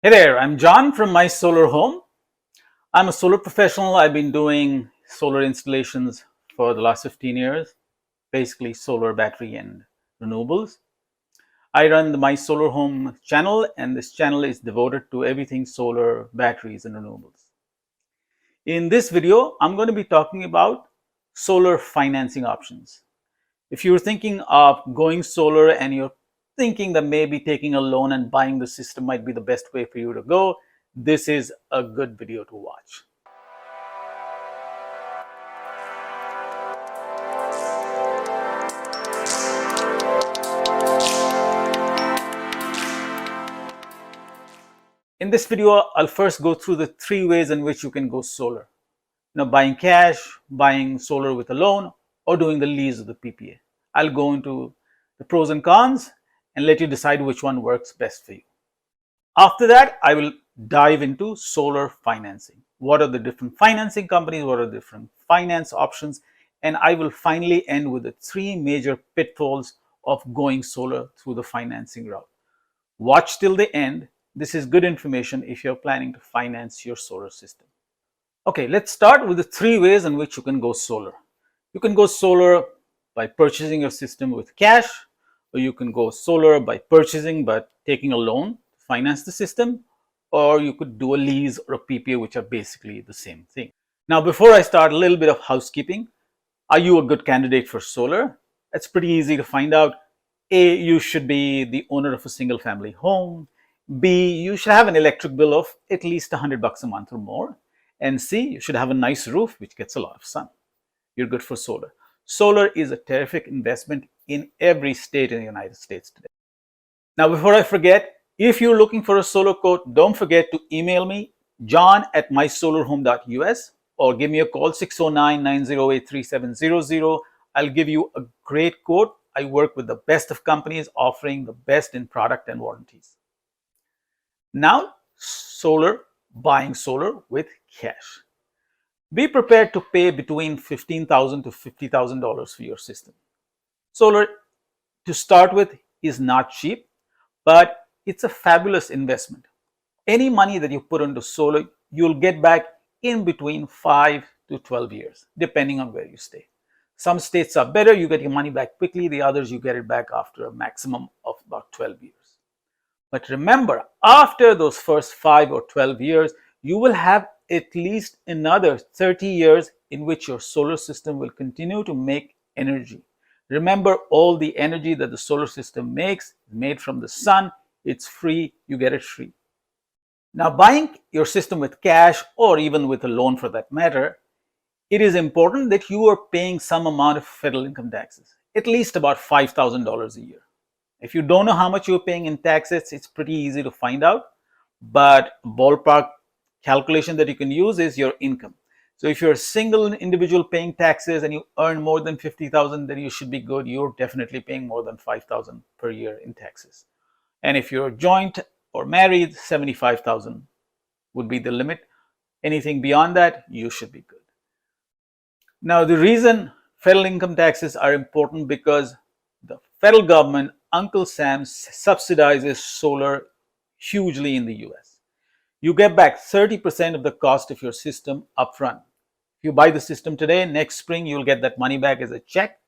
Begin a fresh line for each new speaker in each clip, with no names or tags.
Hey there, I'm John from My Solar Home. I'm a solar professional. I've been doing solar installations for the last 15 years, basically solar, battery, and renewables. I run the My Solar Home channel, and this channel is devoted to everything solar, batteries, and renewables. In this video, I'm going to be talking about solar financing options. If you're thinking of going solar and you're thinking that maybe taking a loan and buying the system might be the best way for you to go, this is a good video to watch. In this video, I'll first go through the three ways in which you can go solar. Buying cash, buying solar with a loan, or doing the lease of the PPA. I'll go into the pros and cons and let you decide which one works best for you. After that, I will dive into solar financing. What are the different financing companies? What are the different finance options? And I will finally end with the three major pitfalls of going solar through the financing route. Watch till the end. This is good information if you're planning to finance your solar system. Okay, let's start with the three ways in which you can go solar. You can go solar by purchasing your system with cash, or you can go solar by purchasing but taking a loan to finance the system, or you could do a lease or a PPA, which are basically the same thing. Now, before I start, a little bit of housekeeping. Are you a good candidate for solar? It's pretty easy to find out. A, you should be the owner of a single family home. B, you should have an electric bill of at least $100 a month or more. And C, you should have a nice roof which gets a lot of sun. You're good for solar. Solar is a terrific investment in every state in the United States today. Now, before I forget, if you're looking for a solar quote, don't forget to email me, john@mysolarhome.us, or give me a call, 609-908-3700. I'll give you a great quote. I work with the best of companies offering the best in product and warranties. Now, buying solar with cash. Be prepared to pay between $15,000 to $50,000 for your system. Solar, to start with, is not cheap, but it's a fabulous investment. Any money that you put into solar, you'll get back in between 5 to 12 years, depending on where you stay. Some states are better, you get your money back quickly. The others, you get it back after a maximum of about 12 years. But remember, after those first 5 or 12 years, you will have at least another 30 years in which your solar system will continue to make energy. Remember, all the energy that the solar system makes is made from the sun. It's free. You get it free. Now, buying your system with cash, or even with a loan for that matter, it is important that you are paying some amount of federal income taxes, at least about $5,000 a year. If you don't know how much you're paying in taxes, it's pretty easy to find out. But ballpark calculation that you can use is your income. So if you're a single individual paying taxes and you earn more than $50,000, then you should be good. You're definitely paying more than $5,000 per year in taxes. And if you're joint or married, $75,000 would be the limit. Anything beyond that, you should be good. Now, the reason federal income taxes are important because the federal government, Uncle Sam, subsidizes solar hugely in the US. You get back 30% of the cost of your system upfront. If you buy the system today, next spring you'll get that money back as a check,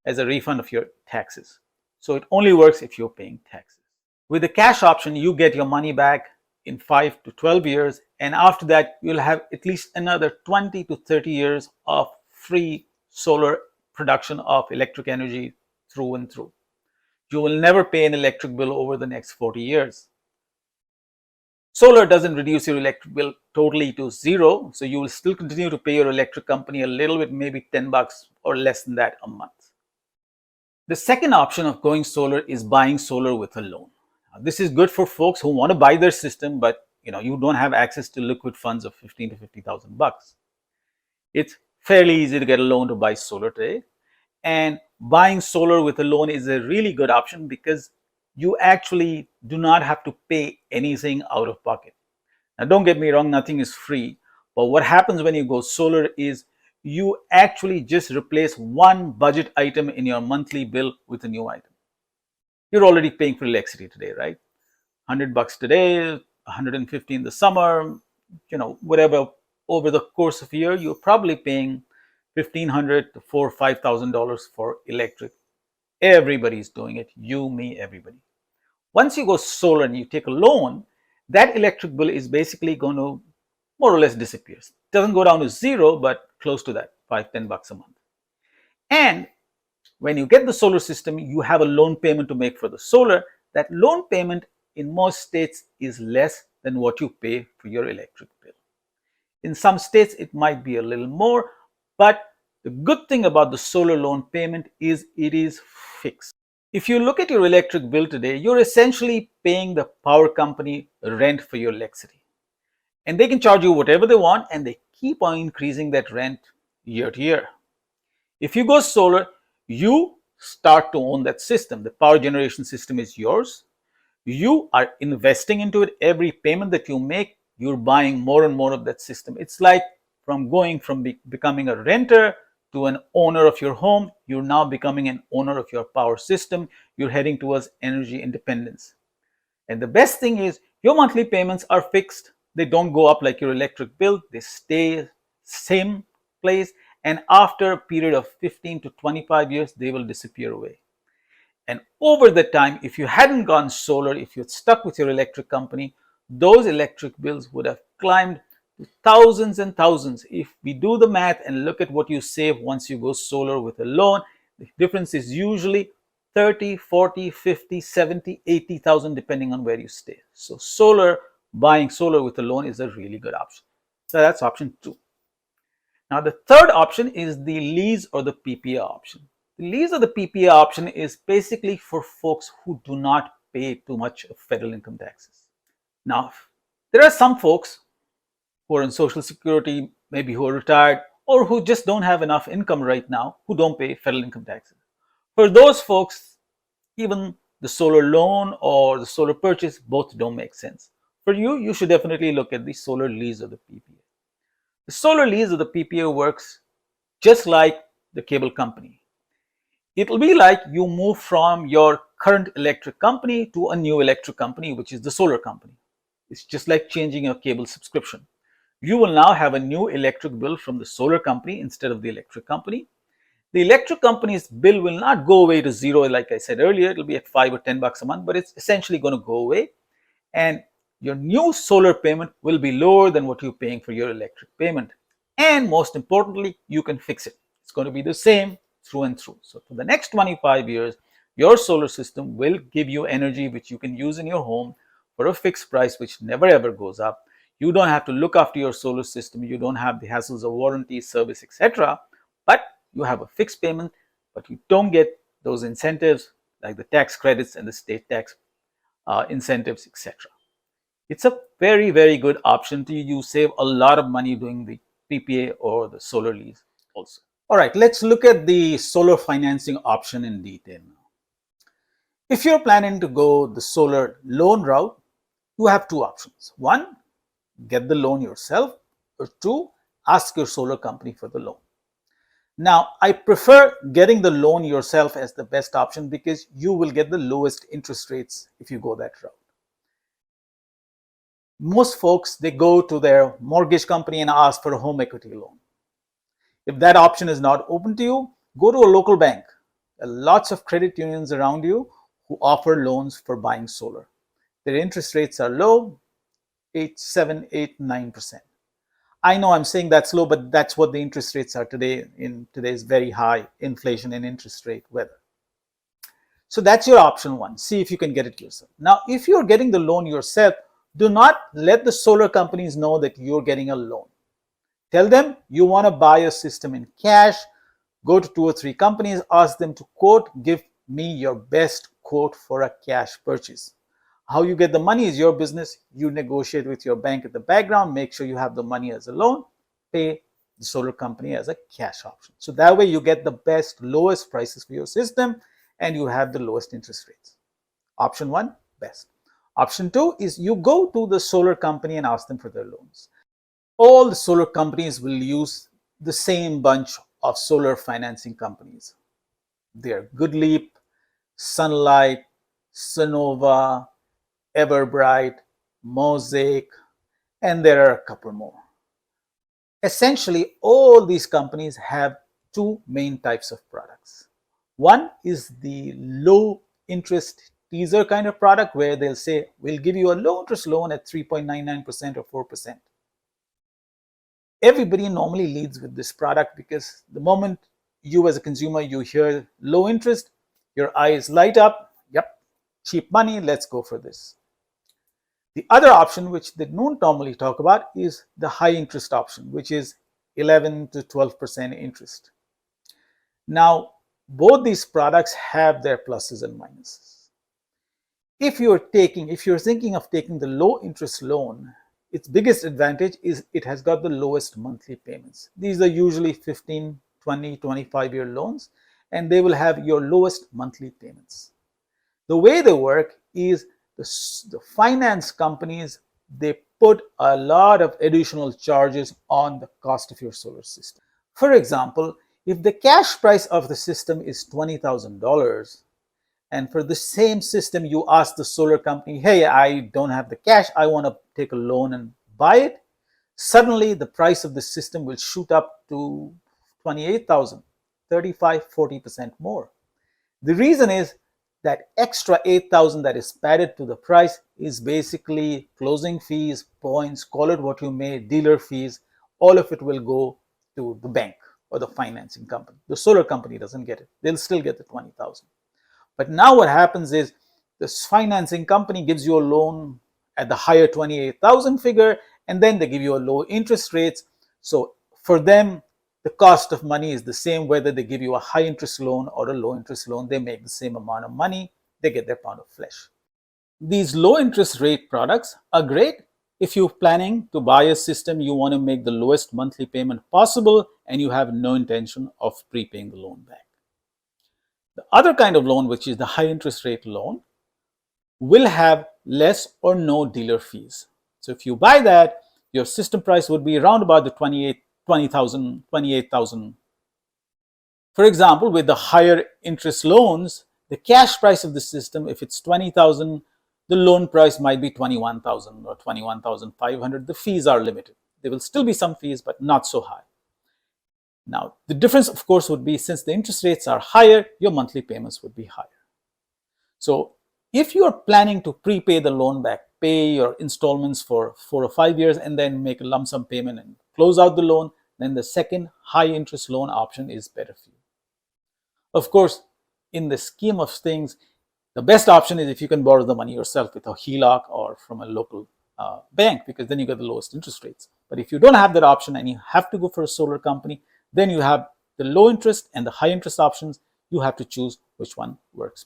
as a refund of your taxes. So it only works if you're paying taxes. With the cash option, you get your money back in 5 to 12 years, and after that you'll have at least another 20 to 30 years of free solar production of electric energy through and through. You will never pay an electric bill over the next 40 years. Solar doesn't reduce your electric bill totally to zero, so you will still continue to pay your electric company a little bit, maybe $10 or less than that a month. The second option of going solar is buying solar with a loan. Now, this is good for folks who want to buy their system, but you don't have access to liquid funds of $15,000 to $50,000. It's fairly easy to get a loan to buy solar today, and buying solar with a loan is a really good option because you actually do not have to pay anything out of pocket. Now, don't get me wrong, nothing is free, but what happens when you go solar is you actually just replace one budget item in your monthly bill with a new item. You're already paying for electricity today, right? $100 today, 150 in the summer, whatever, over the course of a year, you're probably paying $1,500 to $4,000 for electric. Everybody's doing it. You, me, everybody. Once you go solar and you take a loan, that electric bill is basically going to more or less disappear. It doesn't go down to zero, but close to that, $5-10 a month. And when you get the solar system, you have a loan payment to make for the solar. That loan payment in most states is less than what you pay for your electric bill. In some states, it might be a little more, but the good thing about the solar loan payment is it is fixed. If you look at your electric bill today, you're essentially paying the power company rent for your electricity. And they can charge you whatever they want, and they keep on increasing that rent year to year. If you go solar, you start to own that system. The power generation system is yours. You are investing into it. Every payment that you make, you're buying more and more of that system. It's like going from becoming a renter to an owner of your home. You're now becoming an owner of your power system. You're heading towards energy independence. And the best thing is your monthly payments are fixed. They don't go up like your electric bill. They stay same place. And after a period of 15 to 25 years, they will disappear away. And over the time, if you hadn't gone solar, if you'd stuck with your electric company, those electric bills would have climbed to thousands and thousands. If we do the math and look at what you save once you go solar with a loan, the difference is usually 30, 40, 50, 70, 80,000 depending on where you stay. So buying solar with a loan is a really good option. So that's option 2. Now the third option is the lease or the PPA option. The lease or the PPA option is basically for folks who do not pay too much of federal income taxes. Now, there are some folks who are on Social Security, maybe who are retired, or who just don't have enough income right now, who don't pay federal income taxes. For those folks, even the solar loan or the solar purchase, both don't make sense. For you, you should definitely look at the solar lease or the PPA. The solar lease or the PPA works just like the cable company. It'll be like you move from your current electric company to a new electric company, which is the solar company. It's just like changing your cable subscription. You will now have a new electric bill from the solar company instead of the electric company. The electric company's bill will not go away to zero, like I said earlier. It'll be at $5 or $10 a month, but it's essentially going to go away. And your new solar payment will be lower than what you're paying for your electric payment. And most importantly, you can fix it. It's going to be the same through and through. So for the next 25 years, your solar system will give you energy which you can use in your home for a fixed price, which never ever goes up. You don't have to look after your solar system. You don't have the hassles of warranty, service, etc. But you have a fixed payment, but you don't get those incentives like the tax credits and the state tax incentives, etc. It's a very, very good option to you. You save a lot of money doing the PPA or the solar lease also. All right, let's look at the solar financing option in detail now. If you're planning to go the solar loan route, you have two options. One, get the loan yourself, or two, ask your solar company for the loan. Now, I prefer getting the loan yourself as the best option because you will get the lowest interest rates if you go that route. Most folks, they go to their mortgage company and ask for a home equity loan. If that option is not open to you, go to a local bank. There are lots of credit unions around you who offer loans for buying solar. Their interest rates are low, 8, 7, 8, 9%. I know I'm saying that's low, but that's what the interest rates are today in today's very high inflation and interest rate weather. So that's your option one. See if you can get it yourself. Now, if you're getting the loan yourself, do not let the solar companies know that you're getting a loan. Tell them you want to buy a system in cash. Go to 2 or 3 companies, ask them to quote, give me your best quote for a cash purchase. How you get the money is your business. You negotiate with your bank at the background, make sure you have the money as a loan, pay the solar company as a cash option. So that way you get the best, lowest prices for your system and you have the lowest interest rates. Option 1, best. Option 2 is you go to the solar company and ask them for their loans. All the solar companies will use the same bunch of solar financing companies. They're GoodLeap, Sunlight, Sunnova, Everbright, Mosaic, and there are a couple more. Essentially, all these companies have two main types of products. One is the low interest teaser kind of product where they'll say, we'll give you a low interest loan at 3.99% or 4%. Everybody normally leads with this product because the moment you as a consumer, you hear low interest, your eyes light up. Yep, cheap money, let's go for this. The other option, which they don't normally talk about, is the high interest option, which is 11 to 12% interest. Now, both these products have their pluses and minuses. If you're thinking of taking the low interest loan, its biggest advantage is it has got the lowest monthly payments. These are usually 15, 20, 25-year loans, and they will have your lowest monthly payments. The way they work is the finance companies, they put a lot of additional charges on the cost of your solar system. For example, if the cash price of the system is $20,000, and for the same system you ask the solar company, hey, I don't have the cash, I want to take a loan and buy it, suddenly the price of the system will shoot up to $28,000, 35-40% more. The reason is that extra $8,000 that is added to the price is basically closing fees, points, call it what you may, dealer fees. All of it will go to the bank or the financing company. The solar company doesn't get it. They'll still get the $20,000. But now what happens is this financing company gives you a loan at the higher $28,000 figure, and then they give you a low interest rates. So for them, the cost of money is the same whether they give you a high interest loan or a low interest loan. They make the same amount of money. They get their pound of flesh. These low interest rate products are great if you're planning to buy a system, you want to make the lowest monthly payment possible, and you have no intention of prepaying the loan back. The other kind of loan, which is the high interest rate loan, will have less or no dealer fees. So if you buy that, your system price would be around about the $28,000. For example, with the higher interest loans, the cash price of the system, if it's $20,000, the loan price might be $21,000 or $21,500. The fees are limited. There will still be some fees, but not so high. Now, the difference, of course, would be since the interest rates are higher, your monthly payments would be higher. So if you're planning to prepay the loan back, pay your installments for 4 or 5 years and then make a lump sum payment and close out the loan, then the second high interest loan option is better for you. Of course, in the scheme of things, the best option is if you can borrow the money yourself with a HELOC or from a local bank, because then you get the lowest interest rates. But if you don't have that option and you have to go for a solar company, then you have the low interest and the high interest options. You have to choose which one works.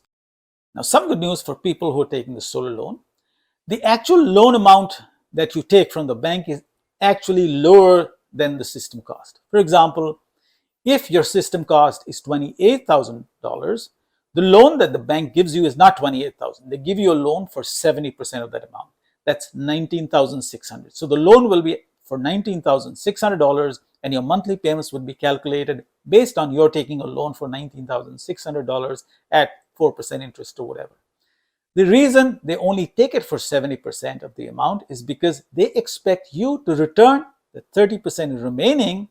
Now, some good news for people who are taking the solar loan. The actual loan amount that you take from the bank is actually lower than the system cost. For example, if your system cost is $28,000, the loan that the bank gives you is not $28,000. They give you a loan for 70% of that amount. That's $19,600. So the loan will be for $19,600, and your monthly payments would be calculated based on your taking a loan for $19,600 at 4% interest or whatever. The reason they only take it for 70% of the amount is because they expect you to return the 30% remaining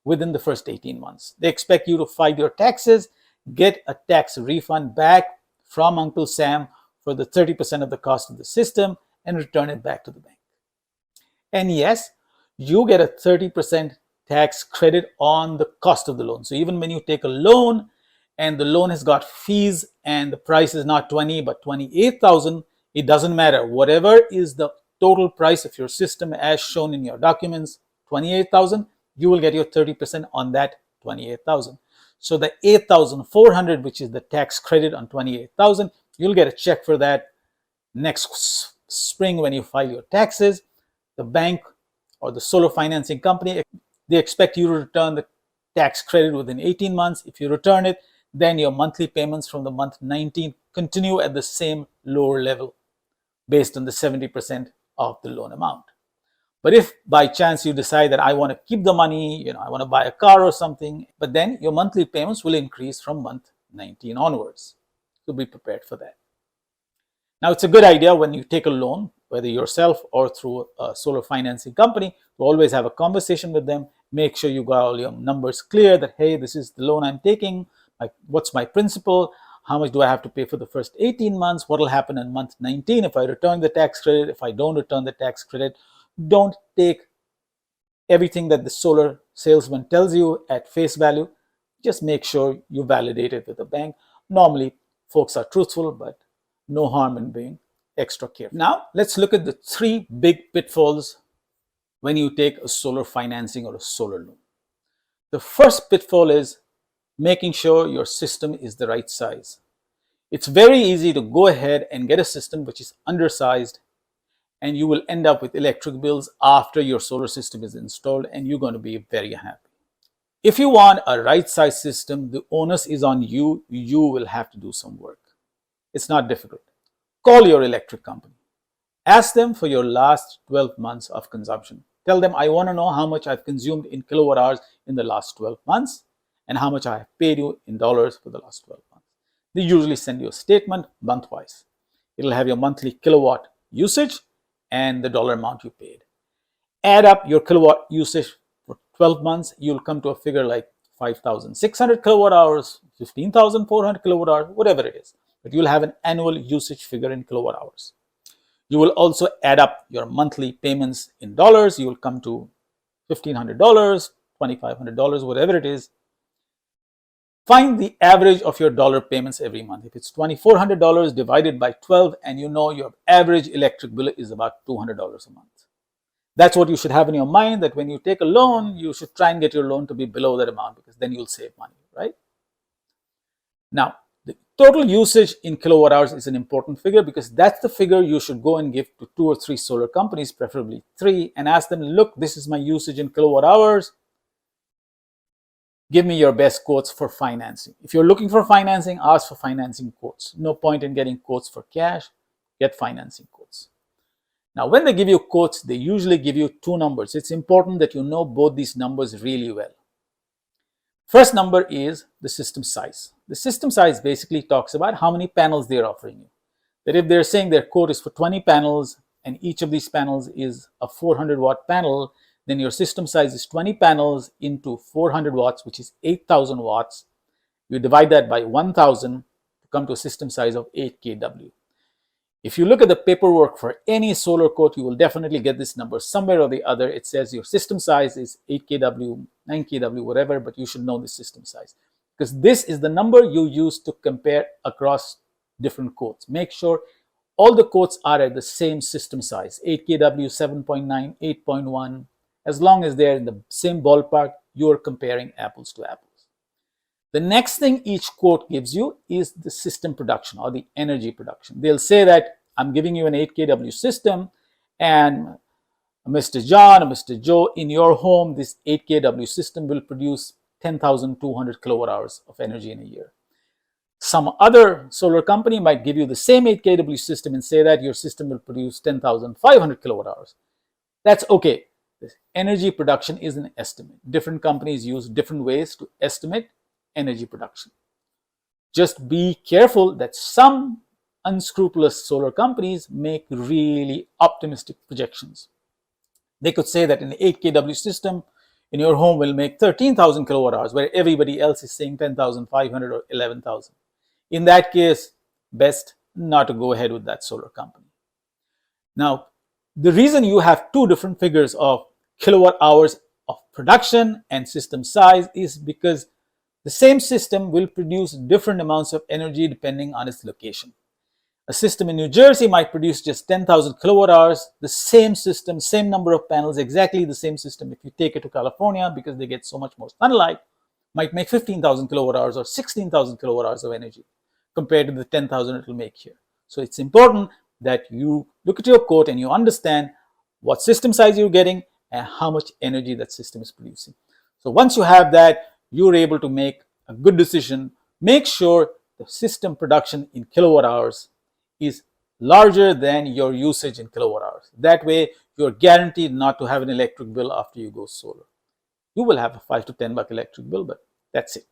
within the first 18 months. They expect you to file your taxes, get a tax refund back from Uncle Sam for the 30% of the cost of the system, and return it back to the bank. And yes, you get a 30% tax credit on the cost of the loan. So even when you take a loan and the loan has got fees and the price is not 20 but 28,000, it doesn't matter. Whatever is the total price of your system as shown in your documents, 28,000, you will get your 30% on that 28,000. So the 8,400, which is the tax credit on 28,000, you'll get a check for that next spring when you file your taxes. The bank or the solar financing company, they expect you to return the tax credit within 18 months. If you return it, then your monthly payments from the month 19 continue at the same lower level based on the 70% of the loan amount. But if by chance you decide that I want to keep the money, I want to buy a car or something, but then your monthly payments will increase from month 19 onwards. So be prepared for that. Now, it's a good idea when you take a loan whether yourself or through a solar financing company, to always have a conversation with them. Make sure you got all your numbers clear that, hey, this is the loan I'm taking, what's my principal, how much do I have to pay for the first 18 months, what will happen in month 19 if I return the tax credit, if I don't return the tax credit. Don't take everything that the solar salesman tells you at face value. Just make sure you validate it with the bank. Normally, folks are truthful, but no harm in being extra careful. Now, let's look at the 3 big pitfalls when you take a solar financing or a solar loan. The first pitfall is making sure your system is the right size. It's very easy to go ahead and get a system which is undersized, and you will end up with electric bills after your solar system is installed, and you're going to be very happy. If you want a right size system, the onus is on you. You will have to do some work. It's not difficult. Call your electric company. Ask them for your last 12 months of consumption. Tell them, I want to know how much I've consumed in kilowatt hours in the last 12 months and how much I have paid you in dollars for the last 12 months. They usually send you a statement month-wise. It'll have your monthly kilowatt usage and the dollar amount you paid. Add up your kilowatt usage for 12 months, you'll come to a figure like 5,600 kilowatt hours, 15,400 kilowatt hours, whatever it is. But you'll have an annual usage figure in kilowatt hours. You will also add up your monthly payments in dollars. You will come to $1,500, $2,500, whatever it is. Find the average of your dollar payments every month. If it's $2,400 divided by 12, and you know your average electric bill is about $200 a month. That's what you should have in your mind, that when you take a loan, you should try and get your loan to be below that amount, because then you'll save money, right? Now, the total usage in kilowatt hours is an important figure, because that's the figure you should go and give to 2 or 3 solar companies, preferably 3, and ask them, look, this is my usage in kilowatt hours. Give me your best quotes for financing. If you're looking for financing, ask for financing quotes. No point in getting quotes for cash. Get financing quotes. Now, when they give you quotes, they usually give you 2 numbers. It's important that you know both these numbers really well. First number is the system size. The system size basically talks about how many panels they're offering you. That if they're saying their quote is for 20 panels and each of these panels is a 400 watt panel, then your system size is 20 panels into 400 watts, which is 8,000 watts. You divide that by 1,000 to come to a system size of 8 kW. If you look at the paperwork for any solar quote, you will definitely get this number somewhere or the other. It says your system size is 8 kW, 9 kW, whatever, but you should know the system size, because this is the number you use to compare across different quotes. Make sure all the quotes are at the same system size, 8 kW, 7.9, 8.1. As long as they're in the same ballpark, you're comparing apples to apples. The next thing each quote gives you is the system production or the energy production. They'll say that I'm giving you an 8 kW system, and Mr. John or Mr. Joe, in your home, this 8 kW system will produce 10,200 kilowatt hours of energy in a year. Some other solar company might give you the same 8 kW system and say that your system will produce 10,500 kilowatt hours. That's okay. This energy production is an estimate. Different companies use different ways to estimate energy production. Just be careful that some unscrupulous solar companies make really optimistic projections. They could say that an 8 kW system in your home will make 13,000 kilowatt hours, where everybody else is saying 10,500 or 11,000. In that case, best not to go ahead with that solar company. Now, the reason you have 2 different figures of kilowatt hours of production and system size is because the same system will produce different amounts of energy depending on its location. A system in New Jersey might produce just 10,000 kilowatt hours. The same system, same number of panels, exactly the same system, if you take it to California, because they get so much more sunlight, might make 15,000 kilowatt hours or 16,000 kilowatt hours of energy compared to the 10,000 it will make here. So it's important that you look at your quote and you understand what system size you're getting and how much energy that system is producing. So once you have that, you're able to make a good decision. Make sure the system production in kilowatt hours is larger than your usage in kilowatt hours. That way, you're guaranteed not to have an electric bill after you go solar. You will have a $5 to $10 electric bill, but that's it.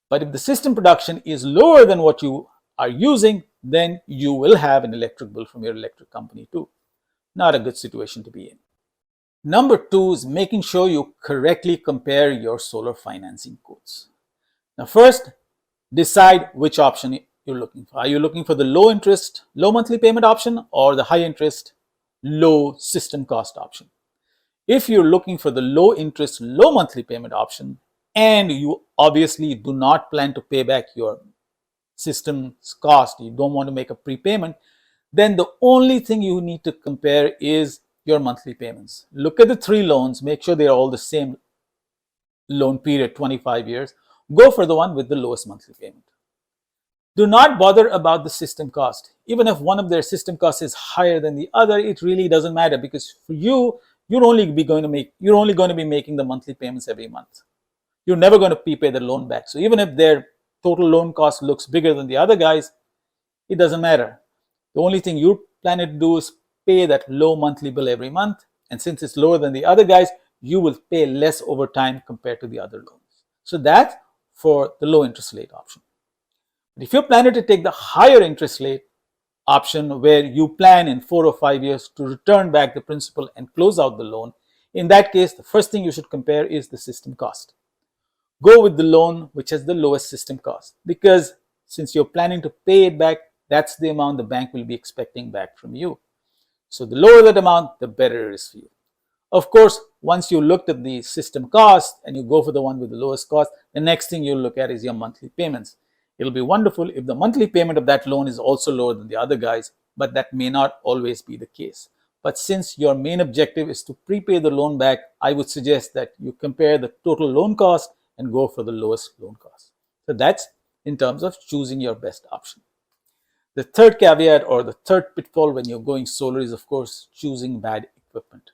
But if the system production is lower than what you are using, then you will have an electric bill from your electric company too. Not a good situation to be in. Number two is making sure you correctly compare your solar financing quotes. Now, first, decide which option you're looking for. Are you looking for the low interest, low monthly payment option, or the high interest, low system cost option? If you're looking for the low interest, low monthly payment option, and you obviously do not plan to pay back your system's cost, you don't want to make a prepayment, then the only thing you need to compare is your monthly payments. Look at the three loans, make sure they're all the same loan period, 25 years. Go for the one with the lowest monthly payment. Do not bother about the system cost. Even if one of their system costs is higher than the other, it really doesn't matter, because for you, you're only going to be making the monthly payments every month. You're never going to prepay the loan back. So even if their total loan cost looks bigger than the other guys, it doesn't matter. The only thing you're planning to do is pay that low monthly bill every month. And since it's lower than the other guys, you will pay less over time compared to the other loans. So that's for the low interest rate option. But if you're planning to take the higher interest rate option, where you plan in 4 or 5 years to return back the principal and close out the loan, in that case, the first thing you should compare is the system cost. Go with the loan which has the lowest system cost, because since you're planning to pay it back, that's the amount the bank will be expecting back from you. So the lower that amount, the better it is for you. Of course, once you looked at the system cost and you go for the one with the lowest cost, the next thing you'll look at is your monthly payments. It'll be wonderful if the monthly payment of that loan is also lower than the other guys, but that may not always be the case. But since your main objective is to prepay the loan back, I would suggest that you compare the total loan cost and go for the lowest loan cost. So that's in terms of choosing your best option. The third caveat, or the third pitfall when you're going solar, is of course choosing bad equipment.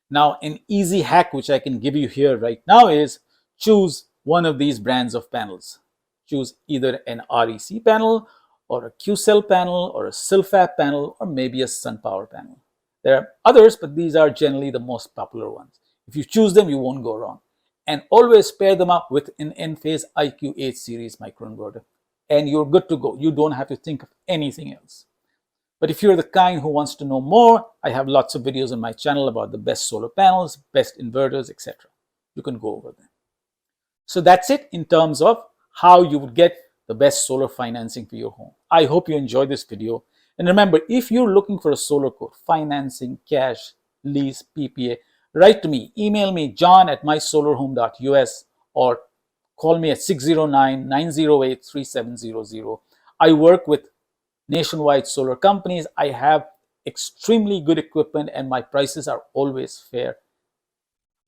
Now, an easy hack which I can give you here right now is choose one of these brands of panels. Choose either an REC panel or a Q-cell panel or a Silfab panel or maybe a SunPower panel. There are others, but these are generally the most popular ones. If you choose them, you won't go wrong. And always pair them up with an Enphase IQ8 series microinverter, and you're good to go. You don't have to think of anything else. But if you're the kind who wants to know more, I have lots of videos on my channel about the best solar panels, best inverters, etc. You can go over them. So that's it in terms of how you would get the best solar financing for your home. I hope you enjoyed this video. And remember, if you're looking for a solar quote, financing, cash, lease, PPA, write to me, email me, john@mysolarhome.us, or call me at 609-908-3700. I work with nationwide solar companies. I have extremely good equipment and my prices are always fair.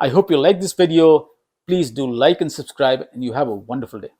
I hope you like this video. Please do like and subscribe, and you have a wonderful day.